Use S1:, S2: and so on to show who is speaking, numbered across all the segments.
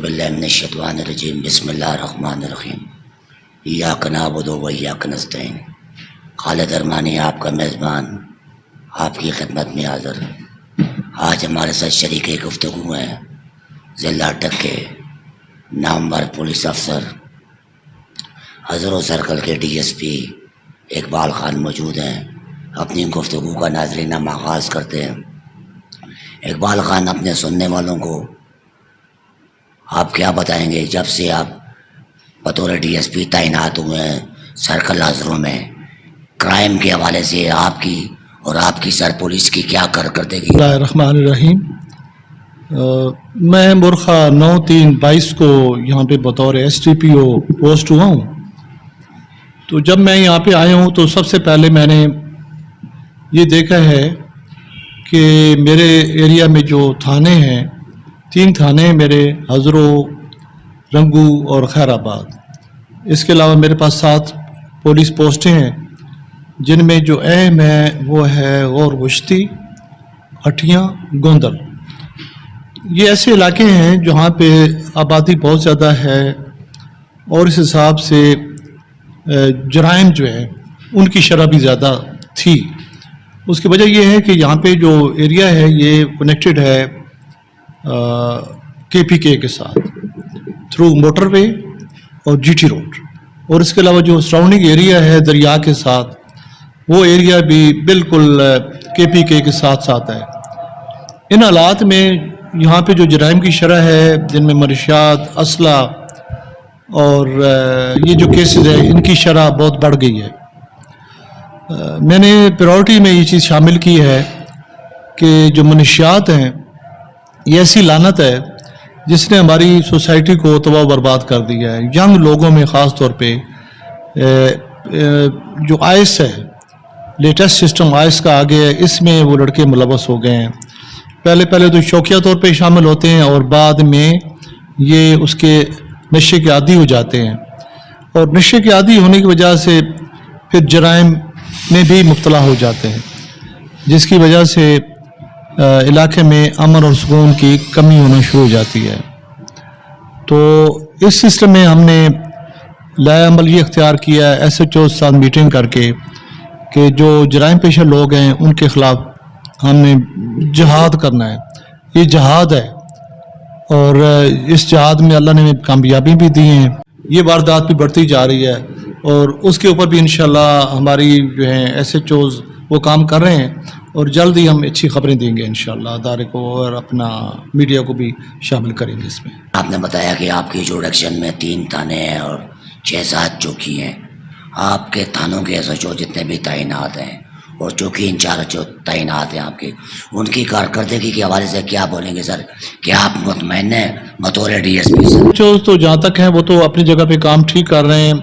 S1: باللہ من الشیطان الرجیم بسم اللہ الرحمن الرحیم ایاک نعبد و ایاک نستعین۔ خالد ارمانی آپ کا میزبان آپ کی خدمت میں حاضر۔ آج ہمارے ساتھ شریک گفتگو ہیں ضلع اٹک کے نامور پولیس افسر ہزرو سرکل کے ڈی ایس پی اقبال خان موجود ہیں۔ اپنی گفتگو کا ناظرین ہم آغاز کرتے ہیں۔ اقبال خان، اپنے سننے والوں کو آپ کیا بتائیں گے جب سے آپ بطور ڈی ایس پی تعینات ہوئے ہیں سرکل ہزروں میں، کرائم کے حوالے سے آپ کی اور آپ کی سر پولیس کی کیا کارکردگی؟
S2: بسم اللہ الرحمن الرحیم۔ میں برخہ 9/3/22 کو یہاں پہ بطور ایس ٹی پی او پوسٹ ہوا ہوں۔ تو جب میں یہاں پہ آیا ہوں تو سب سے پہلے میں نے یہ دیکھا ہے کہ میرے ایریا میں جو تھانے ہیں، 3 تھانے ہیں میرے، ہزرو، رنگو اور خیر آباد۔ اس کے علاوہ میرے پاس 7 پولیس پوسٹیں ہیں، جن میں جو اہم ہے وہ ہے غور وشتی، ہٹیاں، گوندل۔ یہ ایسے علاقے ہیں جہاں پہ آبادی بہت زیادہ ہے اور اس حساب سے جرائم جو ہے ان کی شرح بھی زیادہ تھی۔ اس کی وجہ یہ ہے کہ یہاں پہ جو ایریا ہے یہ کنیکٹڈ ہے KPK کے ساتھ تھرو موٹر وے اور GT روڈ، اور اس کے علاوہ جو سراؤنڈنگ ایریا ہے دریا کے ساتھ، وہ ایریا بھی بالکل KPK کے ساتھ ہے۔ ان حالات میں یہاں پہ جو جرائم کی شرح ہے، جن میں منشیات، اسلحہ اور یہ جو کیسز ہے، ان کی شرح بہت بڑھ گئی ہے۔ میں نے پرائورٹی میں یہ چیز شامل کی ہے کہ جو منشیات ہیں، یہ ایسی لعنت ہے جس نے ہماری سوسائٹی کو تباہ و برباد کر دیا ہے۔ ینگ لوگوں میں خاص طور پہ جو آئس ہے، لیٹسٹ سسٹم آئس کا آگے ہے، اس میں وہ لڑکے ملوث ہو گئے ہیں۔ پہلے تو شوقیہ طور پہ شامل ہوتے ہیں اور بعد میں یہ اس کے نشے کے عادی ہو جاتے ہیں، اور نشے کے عادی ہونے کی وجہ سے پھر جرائم میں بھی مبتلا ہو جاتے ہیں، جس کی وجہ سے علاقے میں امن اور سکون کی کمی ہونا شروع ہو جاتی ہے۔ تو اس سسٹم میں ہم نے لائحہ عمل یہ اختیار کیا ہے SHO کے ساتھ میٹنگ کر کے کہ جو جرائم پیشہ لوگ ہیں ان کے خلاف ہم نے جہاد کرنا ہے۔ یہ جہاد ہے اور اس جہاد میں اللہ نے کامیابی بھی دی ہیں۔ یہ واردات بھی بڑھتی جا رہی ہے اور اس کے اوپر بھی انشاءاللہ ہماری جو ہیں SHOs وہ کام کر رہے ہیں، اور جلد ہی ہم اچھی خبریں دیں گے انشاءاللہ ادارے کو، اور اپنا میڈیا کو بھی شامل کریں گے اس میں۔
S1: آپ نے بتایا کہ آپ کی جوڈکشن میں 3 تھانے ہیں اور 6-7 چوکی ہیں۔ آپ کے تھانوں کے SHO جتنے بھی تعینات ہیں اور چوکی انچارج جو تعینات ہیں آپ کے، ان کی کارکردگی کے حوالے سے کیا بولیں گے سر؟ کیا آپ مطمئن ہیں بطور DSP سر؟
S2: SHOs تو جہاں تک ہیں وہ تو اپنی جگہ پہ کام ٹھیک کر رہے ہیں۔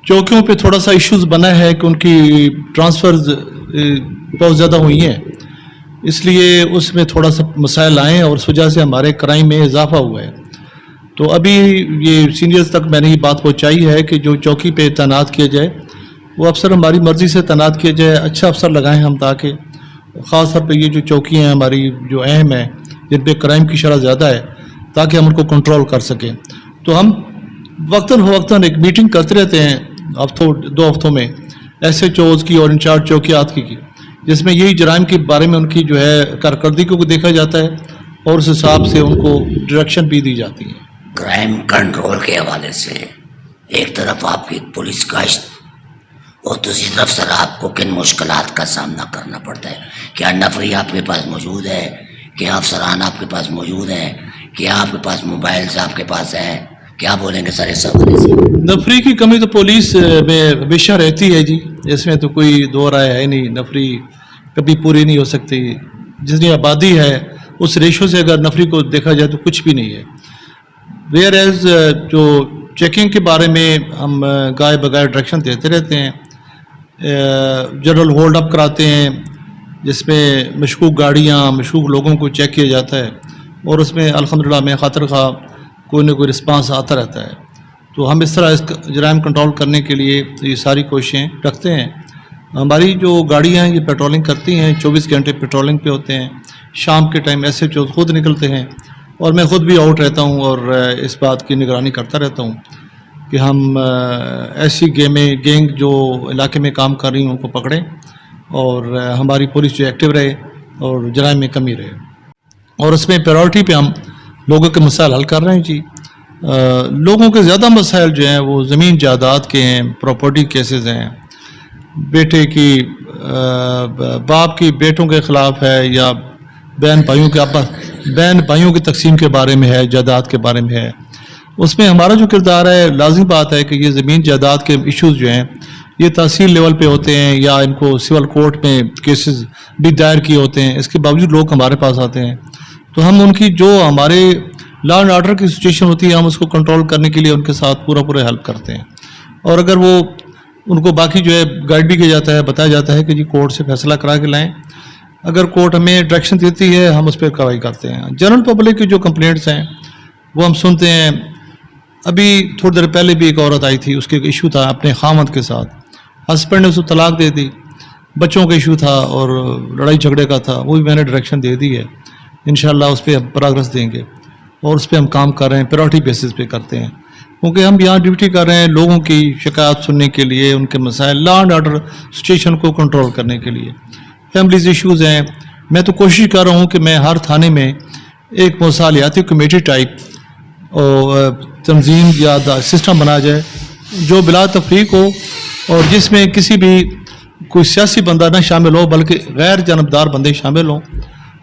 S2: چوکیوں پہ تھوڑا سا ایشوز بنا ہے کہ ان کی ٹرانسفرز بہت زیادہ ہوئی ہیں، اس لیے اس میں تھوڑا سا مسائل آئے ہیں اور اس وجہ سے ہمارے کرائم میں اضافہ ہوا ہے۔ تو ابھی یہ سینئرز تک میں نے یہ بات پہنچائی ہے کہ جو چوکی پہ تعینات کیا جائے وہ افسر ہماری مرضی سے تعینات کیا جائے، اچھا افسر لگائیں ہم، تاکہ خاص طور پہ یہ جو چوکی ہیں ہماری جو اہم ہیں جن پہ کرائم کی شرح زیادہ ہے، تاکہ ہم ان کو کنٹرول کر سکیں۔ تو ہم وقتاً فوقتاً ایک میٹنگ کرتے رہتے ہیں 2 ہفتوں میں SHOs کی اور انچارج چوکیات کی، جس میں یہی جرائم کے بارے میں ان کی جو ہے کارکردگی کو دیکھا جاتا ہے اور اس حساب سے ان کو ڈائریکشن بھی دی جاتی ہے۔
S1: کرائم کنٹرول کے حوالے سے ایک طرف آپ کی پولیس گشت اور دوسری طرف سر آپ کو کن مشکلات کا سامنا کرنا پڑتا ہے؟ کیا نفری آپ کے پاس موجود ہے؟ کیا افسران آپ کے پاس موجود ہیں؟ کیا آپ کے پاس موبائلز آپ کے پاس ہیں؟ کیا بولیں گے سر اس حوالے سے؟
S2: نفری کی کمی تو پولیس میں ہمیشہ رہتی ہے جی، اس میں تو کوئی دو رائے ہے نہیں۔ نفری کبھی پوری نہیں ہو سکتی، جتنی آبادی ہے اس ریشو سے اگر نفری کو دیکھا جائے تو کچھ بھی نہیں ہے۔ ویئر ایز جو چیکنگ کے بارے میں ہم گائے بغیر ڈائریکشن دیتے رہتے ہیں، جنرل ہولڈ اپ کراتے ہیں جس میں مشکوک گاڑیاں، مشکوک لوگوں کو چیک کیا جاتا ہے، اور اس میں الحمدللہ میں خاطر خواہ کوئی نہ کوئی رسپانس آتا رہتا ہے۔ تو ہم اس طرح اس جرائم کنٹرول کرنے کے لیے یہ ساری کوششیں رکھتے ہیں۔ ہماری جو گاڑیاں ہیں یہ پیٹرولنگ کرتی ہیں، 24 گھنٹے پیٹرولنگ پہ ہوتے ہیں۔ شام کے ٹائم SHOs خود نکلتے ہیں اور میں خود بھی آؤٹ رہتا ہوں اور اس بات کی نگرانی کرتا رہتا ہوں کہ ہم ایسی گینگ جو علاقے میں کام کر رہی ہیں ان کو پکڑیں اور ہماری پولیس جو ایکٹیو رہے اور جرائم میں کمی رہے، اور اس میں پرائورٹی پہ ہم لوگوں کے مسائل حل کر رہے ہیں جی۔ لوگوں کے زیادہ مسائل جو ہیں وہ زمین جائیداد کے ہیں، پراپرٹی کیسز ہیں، بیٹے کی باپ کی بیٹوں کے خلاف ہے، یا بہن بھائیوں کی تقسیم کے بارے میں ہے، جائیداد کے بارے میں ہے۔ اس میں ہمارا جو کردار ہے، لازم بات ہے کہ یہ زمین جائیداد کے ایشوز جو ہیں یہ تحصیل لیول پہ ہوتے ہیں یا ان کو سول کورٹ میں کیسز بھی دائر کیے ہوتے ہیں، اس کے باوجود لوگ ہمارے پاس آتے ہیں، تو ہم ان کی جو ہمارے لا اینڈ آرڈر کی سچویشن ہوتی ہے ہم اس کو کنٹرول کرنے کے لیے ان کے ساتھ پورا ہیلپ کرتے ہیں، اور اگر وہ ان کو باقی جو ہے گائیڈ بھی کیا جاتا ہے، بتایا جاتا ہے کہ جی کورٹ سے فیصلہ کرا کے لائیں، اگر کورٹ ہمیں ڈائریکشن دیتی ہے ہم اس پہ کارروائی کرتے ہیں۔ جنرل پبلک کی جو کمپلینٹس ہیں وہ ہم سنتے ہیں۔ ابھی تھوڑی دیر پہلے بھی ایک عورت آئی تھی، اس کے ایک ایشو تھا اپنے خامد کے ساتھ، ہسبینڈ نے اس کو طلاق دے دی، بچوں کا ایشو تھا اور لڑائی جھگڑے کا تھا، وہ بھی میں نے ڈائریکشن دے دی ہے، انشاءاللہ اس پہ ہم پروگرس دیں گے اور اس پہ ہم کام کر رہے ہیں، پرائورٹی بیسس پہ کرتے ہیں، کیونکہ ہم یہاں ڈیوٹی کر رہے ہیں لوگوں کی شکایات سننے کے لیے، ان کے مسائل، لا اینڈ آرڈر سچویشن کو کنٹرول کرنے کے لیے۔ فیملیز ایشوز ہیں، میں تو کوشش کر رہا ہوں کہ میں ہر تھانے میں ایک مصالحاتی کمیٹی ٹائپ تنظیم یا سسٹم بنا جائے جو بلا تفریق ہو اور جس میں کسی بھی کوئی سیاسی بندہ نہ شامل ہو بلکہ غیر جانبدار بندے شامل ہوں،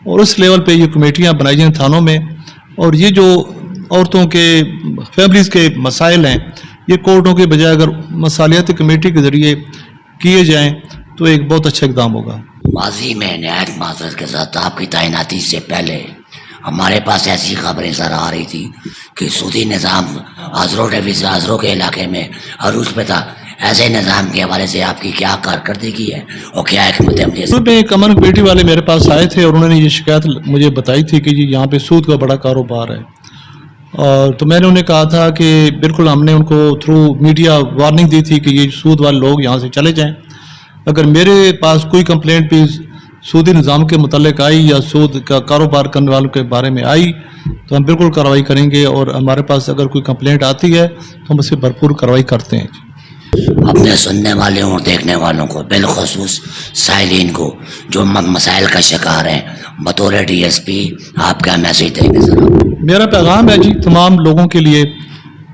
S2: اور اس لیول پہ یہ کمیٹیاں بنائی جائیں تھانوں میں، اور یہ جو عورتوں کے فیملیز کے مسائل ہیں یہ کورٹوں کے بجائے اگر مصالحاتی کمیٹی کے ذریعے کیے جائیں تو ایک بہت اچھا اقدام ہوگا۔
S1: ماضی میں نہایت معذرت کے ساتھ آپ کی تعیناتی سے پہلے ہمارے پاس ایسی خبریں سر آ رہی تھی کہ سودی نظام آزرو کے علاقے میں عروج پہ تھا، ایسے نظام کے حوالے سے آپ کی کیا کارکردگی ہے اور کیا حکمت عملی ہے؟
S2: میں کمن کمیٹی والے میرے پاس آئے تھے اور انہوں نے یہ شکایت مجھے بتائی تھی کہ جی یہاں پہ سود کا بڑا کاروبار ہے، اور تو میں نے انہیں کہا تھا کہ بالکل ہم نے ان کو تھرو میڈیا وارننگ دی تھی کہ یہ سود والے لوگ یہاں سے چلے جائیں، اگر میرے پاس کوئی کمپلینٹ بھی سودی نظام کے متعلق آئی یا سود کا کاروبار کرنے والوں کے بارے میں آئی تو ہم بالکل کارروائی کریں گے، اور ہمارے پاس اگر کوئی کمپلینٹ آتی ہے تو ہم اس پہ بھرپور کارروائی کرتے ہیں۔
S1: اپنے سننے والوں اور دیکھنے والوں کو، بالخصوص سائلین کو جو مسائل کا شکار ہیں، بطور ڈی ایس پی آپ کیا میسیج دیں گے ذرا؟
S2: میرا پیغام ہے جی تمام لوگوں کے لیے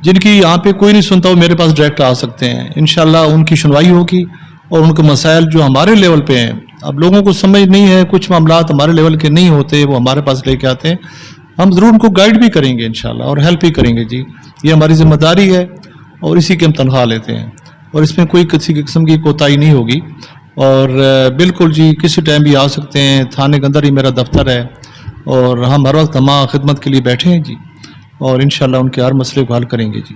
S2: جن کی یہاں پہ کوئی نہیں سنتا وہ میرے پاس ڈائریکٹ آ سکتے ہیں، انشاءاللہ ان کی سنوائی ہوگی، اور ان کے مسائل جو ہمارے لیول پہ ہیں، اب لوگوں کو سمجھ نہیں ہے، کچھ معاملات ہمارے لیول کے نہیں ہوتے وہ ہمارے پاس لے کے آتے ہیں، ہم ضرور ان کو گائیڈ بھی کریں گے انشاءاللہ اور ہیلپ بھی کریں گے جی، یہ ہماری ذمہ داری ہے اور اسی کی ہم تنخواہ لیتے ہیں، اور اس میں کوئی کسی قسم کی کوتاہی نہیں ہوگی، اور بالکل جی کسی ٹائم بھی آ سکتے ہیں، تھانے کے اندر ہی میرا دفتر ہے اور ہم ہر وقت ہمارا خدمت کے لیے بیٹھے ہیں جی، اور انشاءاللہ ان کے ہر مسئلے کو حل کریں گے جی۔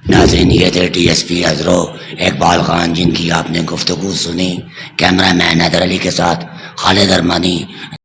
S1: ناظرین، یہ تھے ڈی ایس پی آزرو اقبال خان جن کی آپ نے گفتگو سنی، کیمرہ مین حیدر علی کے ساتھ خالد ارمانی۔